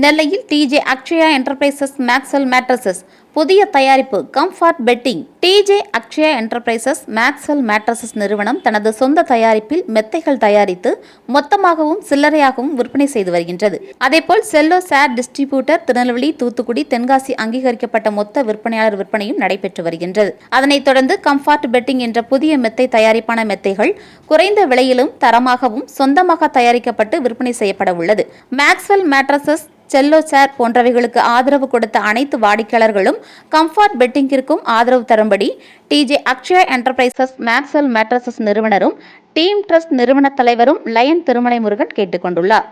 நெல்லையில் DJ Akshaya enterprises Maxwell mattresses புதிய தயாரிப்பு comfort bedding. DJ Akshaya enterprises Maxwell mattresses நிறுவனம் தனது சொந்த தயாரிப்பில் மெத்தைகள் தயாரித்து மொத்தமாகவும் சில்லறையாகவும் விற்பனை செய்து வருகின்றது. அதேபோல் செல்லோ சேர் டிஸ்ட்ரிபியூட்டர் திருநெல்வேலி, தூத்துக்குடி, தென்காசி அங்கீகரிக்கப்பட்ட மொத்த விற்பனையாளர் விற்பனையும் நடைபெற்று வருகின்றது. அதனைத் தொடர்ந்து கம்ஃபர்ட் பெட்டிங் என்ற புதிய மெத்தை தயாரிப்பான மெத்தைகள் குறைந்த விலையிலும் தரமாகவும் சொந்தமாக தயாரிக்கப்பட்டு விற்பனை செய்யப்பட உள்ளது. மேக்ஸ்வெல் மேட்ரஸஸ், செல்லோ சேர் போன்றவைகளுக்கு ஆதரவு கொடுத்த அனைத்து வாடிக்கையாளர்களும் கம்ஃபர்ட் பெட்டிங்கிற்கும் ஆதரவு தரும்படி DJ Akshaya enterprises Maxwell mattresses நிறுவனரும் டீம் ட்ரஸ்ட் நிறுவன தலைவரும் லயன் திருமலை முருகன் கேட்டுக் கொண்டுள்ளார்.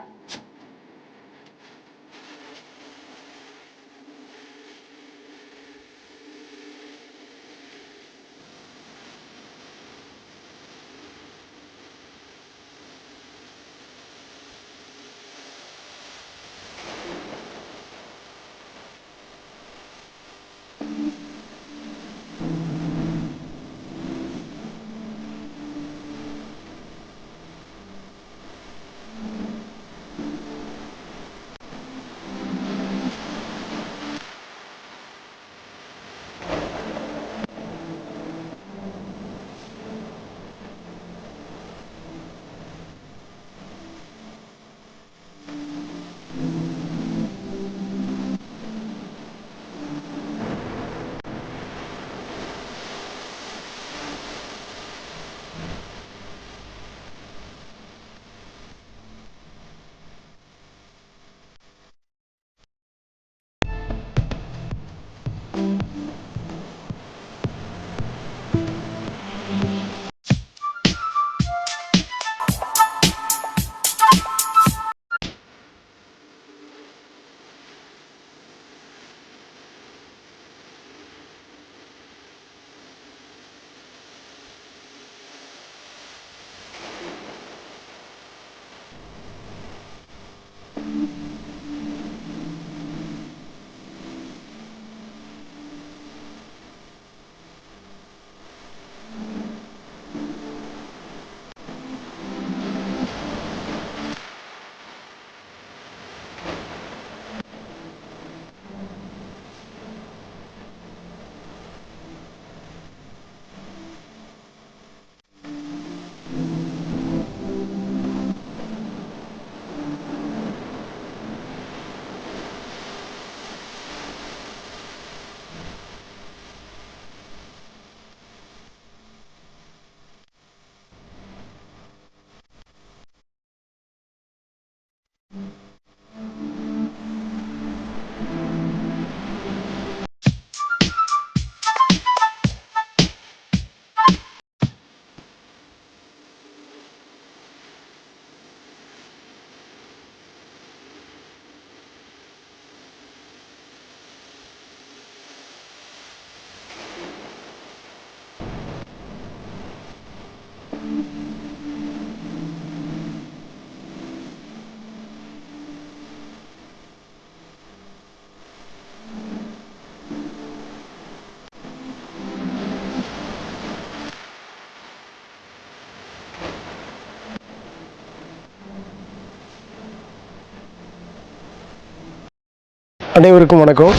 அனைவருக்கும் வணக்கம்.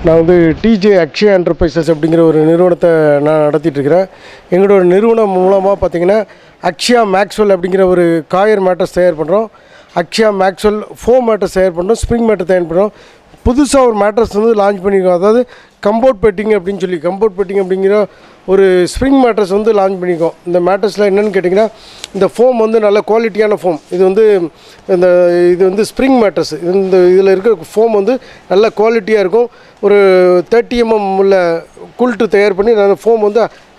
நான் டிஜே அக்ஷயா என்டர்பிரைசஸ் அப்படிங்கிற ஒரு நிறுவனத்தை நான் நடத்திட்டுருக்கிறேன். எங்களோட நிறுவனம் மூலமாக பார்த்திங்கன்னா அக்ஷயா மேக்ஸ்வெல் அப்படிங்கிற ஒரு காயர் மேட்டர்ஸ் தயார் பண்ணுறோம். அக்ஷயா மேக்ஸ்வெல் ஃபோம் மேட்டர்ஸ் தயார் பண்ணுறோம். ஸ்ப்ரிங் மேட்டர் தயார் பண்ணுறோம். புதுசாக ஒரு மேட்ரஸ் லான்ச் பண்ணியிருக்கோம். அதாவது கம்போர்ட் பெட்டிங் அப்படின்னு சொல்லி கம்போர்ட் பெட்டிங் அப்படிங்கிற ஒரு ஸ்ப்ரிங் மேட்ரஸ் லான்ச் பண்ணியிருக்கோம். இந்த மேட்ரஸில் என்னென்னு கேட்டிங்கன்னா, இந்த ஃபோம் நல்ல குவாலிட்டியான ஃபோம். இது ஸ்ப்ரிங் மேட்ரஸ். இதில் இருக்க ஃபோம் நல்ல குவாலிட்டியாக இருக்கும். ஒரு 30 mm உள்ள குல்ட்டு தயார் பண்ணி அந்த ஃபோம்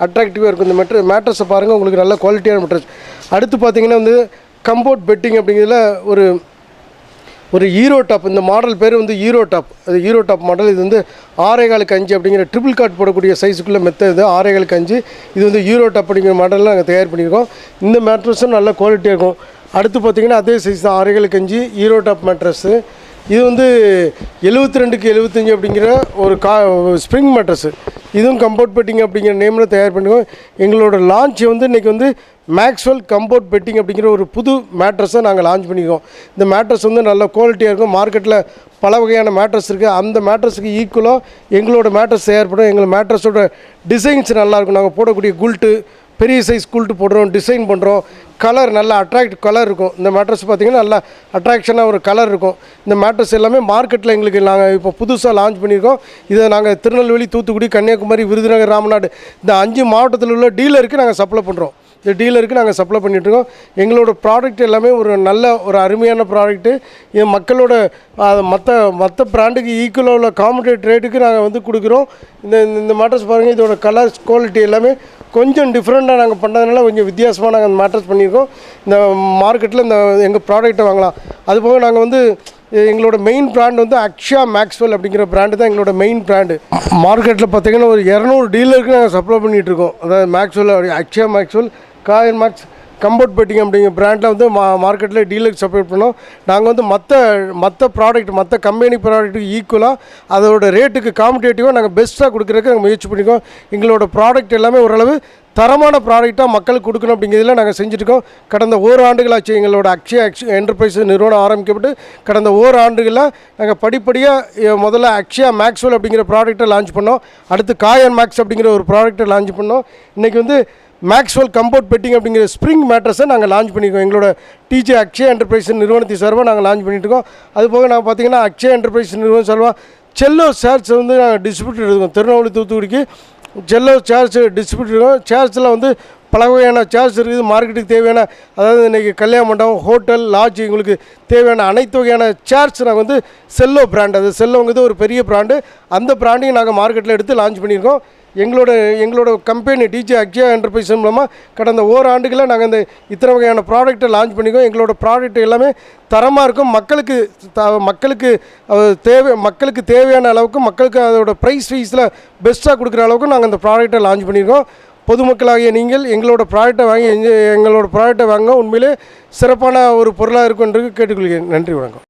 அட்ராக்டிவாக இருக்கும். இந்த மேட்ரஸை பாருங்கள், உங்களுக்கு நல்ல குவாலிட்டியான மேட்ரஸ். அடுத்து பார்த்திங்கன்னா கம்போர்ட் பெட்டிங் அப்படிங்கிறதுல ஒரு ஹீரோ டாப். இந்த மாடல் பேர் ஹீரோ டாப். அது ஹீரோ டாப் மாடல். இது 6.5 அப்படிங்கிற ட்ரிபிள் காட் போடக்கூடிய சைஸுக்குள்ளே மெத்த. இது 6.5. இது ஹீரோ டாப் அப்படிங்கிற மாடலில் நாங்கள் தயார் பண்ணியிருக்கோம். இந்த மேட்ரஸும் நல்ல குவாலிட்டியாக இருக்கும். அடுத்து பார்த்திங்கன்னா அதே சைஸ் தான் 6.5 ஹீரோ டாப் மேட்ரஸ்ஸு. இது வந்து 72க்கு 75 அப்படிங்கிற ஒரு ஸ்ப்ரிங் மேட்ரஸு. இதுவும் கம்போர்ட் பெட்டிங் அப்படிங்கிற நேமில் தயார் பண்ணிக்கோம். எங்களோட லான்ச் வந்து இன்றைக்கி வந்து மேக்ஸ்வெல் கம்போர்ட் பெட்டிங் அப்படிங்கிற ஒரு புது மேட்ரஸை நாங்கள் லான்ச் பண்ணியிருக்கோம். இந்த மேட்ரஸ் வந்து நல்ல குவாலிட்டியாக இருக்கும். மார்க்கெட்டில் பல வகையான மேட்ரஸ் இருக்குது. அந்த மேட்ரஸுக்கு ஈக்குவலாக எங்களோட மேட்ரஸ் தயார்படும். எங்கள் மேட்ரஸோட டிசைன்ஸ் நல்லாயிருக்கும். நாங்கள் போடக்கூடிய குல்ட்டு பெரிய சைஸ் குல்ட்டு போடுறோம், டிசைன் பண்ணுறோம். கலர் நல்லா கலர் இருக்கும். இந்த மேட்ரஸ் பார்த்திங்கன்னா நல்லா அட்ராக்ஷனாக ஒரு கலர் இருக்கும். இந்த மேட்ரஸ் எல்லாமே மார்க்கெட்டில் எங்களுக்கு நாங்கள் இப்போ புதுசாக லான்ச் பண்ணியிருக்கோம். இதை நாங்கள் திருநெல்வேலி, தூத்துக்குடி, கன்னியாகுமரி, விருதுநகர், ராமநாடு இந்த 5 மாவட்டத்தில் உள்ள டீலருக்கு நாங்கள் சப்ளை பண்ணுறோம். இந்த டீலருக்கு நாங்கள் சப்ளை பண்ணிகிட்ருக்கோம். எங்களோட ப்ராடக்ட் எல்லாமே ஒரு அருமையான ப்ராடக்ட்டு. இது மக்களோட மற்ற பிராண்டுக்கு ஈக்குவலாக உள்ள காம்படேட் ரேட்டுக்கு நாங்கள் வந்து கொடுக்குறோம். இந்த மேட்ரஸ் பாருங்கள், இதோட கலர்ஸ் குவாலிட்டி எல்லாமே கொஞ்சம் டிஃப்ரெண்ட்டாக நாங்கள் பண்ணதுனால கொஞ்சம் வித்தியாசமாக நாங்கள் அந்த மேட்ரஸ் பண்ணியிருக்கோம். இந்த மார்க்கெட்டில் எங்கள் ப்ராடக்ட்டை வாங்கலாம். அதுபோக நாங்கள் வந்து எங்களோட மெயின் பிராண்ட் வந்து அக்ஷயா மேக்ஸ்வெல் அப்படிங்கிற பிராண்டு தான் எங்களோட மெயின் பிராண்டு. மார்க்கெட்டில் பார்த்திங்கன்னா ஒரு 200 டீலருக்கு நாங்கள் சப்ளை பண்ணிகிட்ருக்கோம். அதாவது Maxwell, Akshaya Maxwell, coir max, comfort bedding அப்படிங்கிற பிராண்டில் வந்து மார்க்கெட்டில் டீலருக்கு சப்ளை பண்ணோம். நாங்கள் வந்து மற்ற ப்ராடக்ட் மற்ற கம்பெனி ப்ராடக்ட்டுக்கு ஈக்குவலாக அதோட ரேட்டுக்கு காம்படேட்டிவாக நாங்கள் பெஸ்ட்டாக கொடுக்குறதுக்கு நாங்கள் முயற்சி பண்ணியிருக்கோம். எங்களோட ப்ராடக்ட் எல்லாமே ஓரளவு தரமான ப்ராடக்டாக மக்களுக்கு கொடுக்கணும் அப்படிங்கிறதுல நாங்கள் செஞ்சுருக்கோம். கடந்த ஓராண்டுகளாச்சு எங்களோட அக்ஷயா என்டர்பிரைஸ் நிறுவனம் ஆரம்பிக்கப்பட்டு கடந்த ஓராண்டுகளில் நாங்கள் படிப்படியாக முதல்ல அக்ஷயா மேக்ஸ்வெல் அப்படிங்கிற ப்ராடக்ட்டை லான்ச் பண்ணோம். அடுத்து காயர் மேக்ஸ் அப்படிங்கிற ஒரு ப்ராடக்ட்டை லான்ச் பண்ணோம். இன்றைக்கி வந்து மேக்ஸ்வெல் கம்போர்ட் பெட்டிங் அப்படிங்கிற ஸ்ப்ரிங் மேட்ரஸை நாங்கள் லான்ச் பண்ணியிருக்கோம். எங்களோட டிஜே அக்ஷயா என்டர்பிரைஸ் நிறுவனத்தின் சார்பாக நாங்கள் லான்ச் பண்ணிட்டுருக்கோம். அதுபோக நாங்கள் பார்த்திங்கன்னா அக்ஷயா என்டர்பிரைஸ் நிறுவனம் சார்பாக செல்லோ சேர்ஸ் வந்து நாங்கள் டிஸ்ட்ரிபியூட்டர் இருக்கோம். திருநெல்வேலி, தூத்துக்குடிக்கு செல்லோ சேர்ஸ் டிஸ்ட்ரிபியூட்டர் இருக்கோம். சேர்ஸில் வந்து பல வகையான சேர்ஸ் இருக்குது. மார்க்கெட்டுக்கு தேவையான, அதாவது இன்றைக்கி கல்யாண மண்டபம், ஹோட்டல், லாட்ஜ் இவங்களுக்கு தேவையான அனைத்து வகையான சேர்ஸ் நாங்கள் வந்து செல்லோ பிராண்ட், அது செல்லோங்கிறது ஒரு பெரிய பிராண்டு. அந்த பிராண்டையும் நாங்கள் மார்க்கெட்டில் எடுத்து லான்ச் பண்ணியிருக்கோம். எங்களோட கம்பெனி டிஜே அக்ஷயா என்டர்பிரைஸ் மூலமாக கடந்த ஓராண்டுகளில் நாங்கள் இத்தனை வகையான ப்ராடக்ட்டை லான்ச் பண்ணியிருக்கோம். எங்களோட ப்ராடக்ட் எல்லாமே தரமாக இருக்கும். மக்களுக்கு தேவையான அளவுக்கு, மக்களுக்கு அதோட ப்ரைஸ் வைஸில் பெஸ்ட்டாக கொடுக்குற அளவுக்கு நாங்கள் இந்த ப்ராடக்ட்டை லான்ச் பண்ணியிருக்கோம். பொதுமக்களாகிய நீங்கள் எங்களோட ப்ராடக்ட்டை வாங்க உண்மையிலே சிறப்பான ஒரு பொருளாக இருக்கும்ன்றது கேட்டுக்கொள்கிறேன். நன்றி, வணக்கம்.